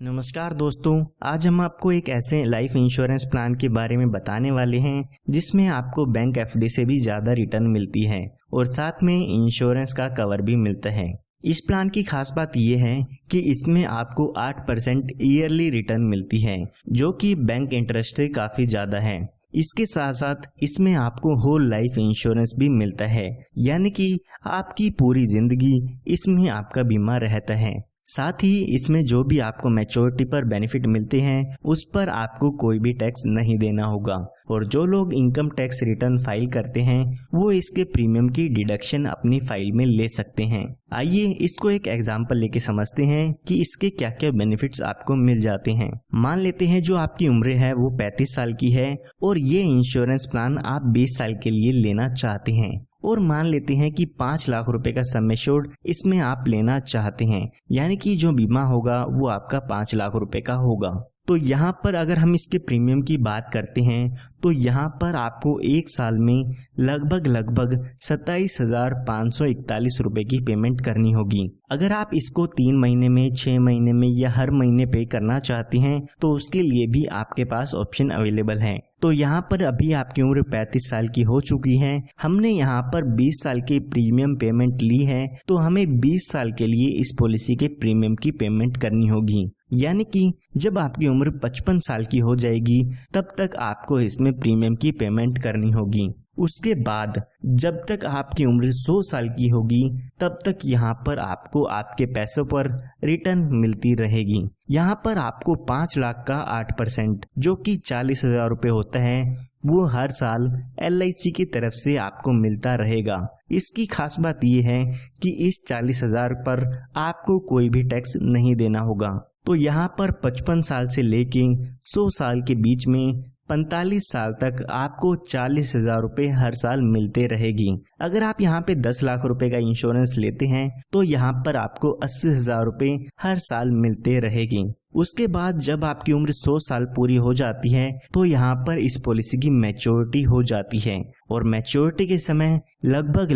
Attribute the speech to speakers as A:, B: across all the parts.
A: नमस्कार दोस्तों, आज हम आपको एक ऐसे लाइफ इंश्योरेंस प्लान के बारे में बताने वाले हैं जिसमें आपको बैंक एफडी से भी ज़्यादा रिटर्न मिलती है और साथ में इंश्योरेंस का कवर भी मिलता है। इस प्लान की खास बात यह है कि इसमें आपको 8% ईयरली रिटर्न मिलती है, जो कि बैंक इंटरेस्ट से काफ़ी ज़्यादा है। इसके साथ साथ इसमें आपको होल लाइफ इंश्योरेंस भी मिलता है, यानी कि आपकी पूरी जिंदगी इसमें आपका बीमा रहता है। साथ ही इसमें जो भी आपको मैच्योरिटी पर बेनिफिट मिलते हैं उस पर आपको कोई भी टैक्स नहीं देना होगा, और जो लोग इनकम टैक्स रिटर्न फाइल करते हैं वो इसके प्रीमियम की डिडक्शन अपनी फाइल में ले सकते हैं। आइए इसको एक एग्जांपल लेके समझते हैं कि इसके क्या क्या बेनिफिट्स आपको मिल जाते हैं। मान लेते हैं जो आपकी उम्र है वो 35 साल की है और ये इंश्योरेंस प्लान आप 20 साल के लिए लेना चाहते हैं, और मान लेते हैं कि 5 लाख रुपए का सम एश्योर्ड इसमें आप लेना चाहते हैं, यानी कि जो बीमा होगा वो आपका 5 लाख रुपए का होगा। तो यहाँ पर अगर हम इसके प्रीमियम की बात करते हैं तो यहाँ पर आपको एक साल में लगभग 27,541 रुपए की पेमेंट करनी होगी। अगर आप इसको 3 महीने में, 6 महीने में या हर महीने पे करना चाहते हैं तो उसके लिए भी आपके पास ऑप्शन अवेलेबल है। तो यहाँ पर अभी आपकी उम्र 35 साल की हो चुकी है, हमने यहाँ पर 20 साल की प्रीमियम पेमेंट ली है, तो हमें 20 साल के लिए इस पॉलिसी के प्रीमियम की पेमेंट करनी होगी। यानी कि जब आपकी उम्र 55 साल की हो जाएगी तब तक आपको इसमें प्रीमियम की पेमेंट करनी होगी। उसके बाद जब तक आपकी उम्र 100 साल की होगी तब तक यहाँ पर आपको आपके पैसों पर रिटर्न मिलती रहेगी। यहाँ पर आपको 5 लाख का 8% जो कि 40,000 रुपये होता है वो हर साल LIC की तरफ से आपको मिलता रहेगा। इसकी खास बात ये है कि इस 40,000 पर आपको कोई भी टैक्स नहीं देना होगा। तो यहाँ पर 55 साल से लेके 100 साल के बीच में 45 साल तक आपको 40,000 रुपये हर साल मिलते रहेगी। अगर आप यहाँ पे 10 लाख रुपए का इंश्योरेंस लेते हैं तो यहाँ पर आपको 80,000 रुपये हर साल मिलते रहेगी। उसके बाद जब आपकी उम्र 100 साल पूरी हो जाती है तो यहाँ पर इस पॉलिसी की मैच्योरिटी हो जाती है, और मैच्योरिटी के समय लगभग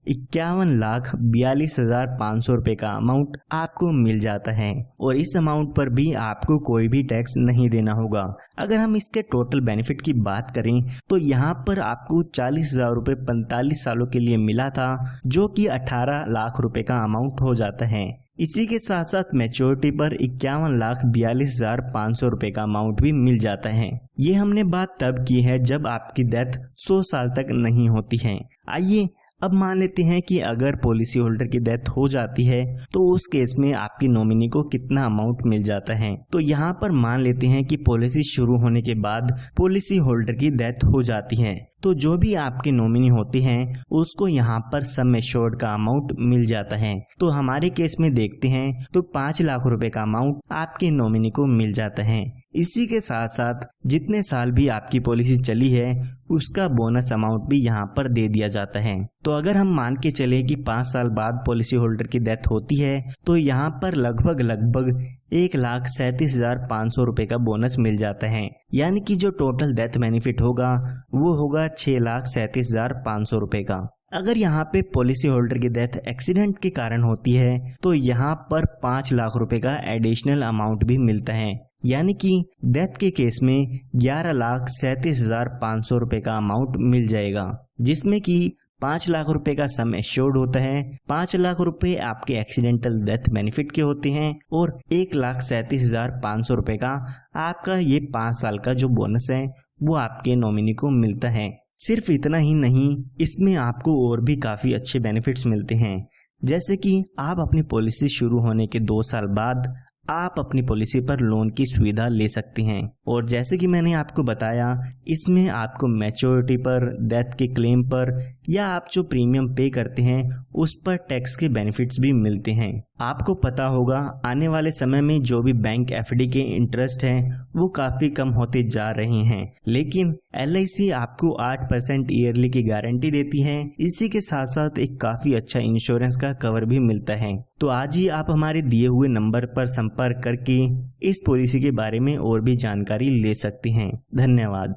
A: 51,42,500 रुपये का अमाउंट आपको मिल जाता है, और इस अमाउंट पर भी आपको कोई भी टैक्स नहीं देना होगा। अगर हम इसके टोटल बेनिफिट की बात करें तो यहाँ पर आपको 40,000 रुपये 45 सालों के लिए मिला था, जो कि 18 लाख रुपए का अमाउंट हो जाता है। इसी के साथ साथ मैच्योरिटी पर 51,42,500 रुपये का अमाउंट भी मिल जाता है। ये हमने बात तब की है जब आपकी डेथ 100 साल तक नहीं होती है। आइए अब मान लेते हैं कि अगर पॉलिसी होल्डर की डेथ हो जाती है तो उस केस में आपकी नॉमिनी को कितना अमाउंट मिल जाता है। तो यहाँ पर मान लेते हैं कि पॉलिसी शुरू होने के बाद पॉलिसी होल्डर की डेथ हो जाती है, तो जो भी आपके नॉमिनी होते हैं उसको यहाँ पर सम एश्योर्ड का अमाउंट मिल जाता है। तो हमारे केस में देखते हैं तो 5 लाख रुपए का अमाउंट आपके नॉमिनी को मिल जाता है। इसी के साथ साथ जितने साल भी आपकी पॉलिसी चली है उसका बोनस अमाउंट भी यहाँ पर दे दिया जाता है। तो अगर हम मान के चले कि 5 साल बाद पॉलिसी होल्डर की डेथ होती है तो यहाँ पर लगभग 1,37,500 रुपये का बोनस मिल जाता है, यानी कि जो टोटल डेथ बेनिफिट होगा वो होगा 6,37,500 रुपये का। अगर यहाँ पे पॉलिसी होल्डर की डेथ एक्सीडेंट के कारण होती है तो यहाँ पर 5 लाख रुपए का एडिशनल अमाउंट भी मिलता है, यानी कि डेथ के केस में 11,37,500 रुपये का अमाउंट मिल जाएगा, जिसमें कि 5 लाख रुपए का सम एश्योर्ड होता है, 5 लाख रुपए आपके एक्सीडेंटल डेथ बेनिफिट के होते हैं, और 1,37,500 रुपये का आपका ये 5 साल का जो बोनस है वो आपके नॉमिनी को मिलता है। सिर्फ इतना ही नहीं, इसमें आपको और भी काफ़ी अच्छे बेनिफिट्स मिलते हैं, जैसे कि आप अपनी पॉलिसी शुरू होने के 2 साल बाद आप अपनी पॉलिसी पर लोन की सुविधा ले सकते हैं, और जैसे कि मैंने आपको बताया इसमें आपको मैच्योरिटी पर, डेथ के क्लेम पर या आप जो प्रीमियम पे करते हैं उस पर टैक्स के बेनिफिट्स भी मिलते हैं। आपको पता होगा आने वाले समय में जो भी बैंक एफडी के इंटरेस्ट हैं वो काफ़ी कम होते जा रहे हैं, लेकिन LIC आपको 8% ईयरली की गारंटी देती है। इसी के साथ साथ एक काफ़ी अच्छा इंश्योरेंस का कवर भी मिलता है। तो आज ही आप हमारे दिए हुए नंबर पर संपर्क करके इस पॉलिसी के बारे में और भी जानकारी ले सकते हैं। धन्यवाद।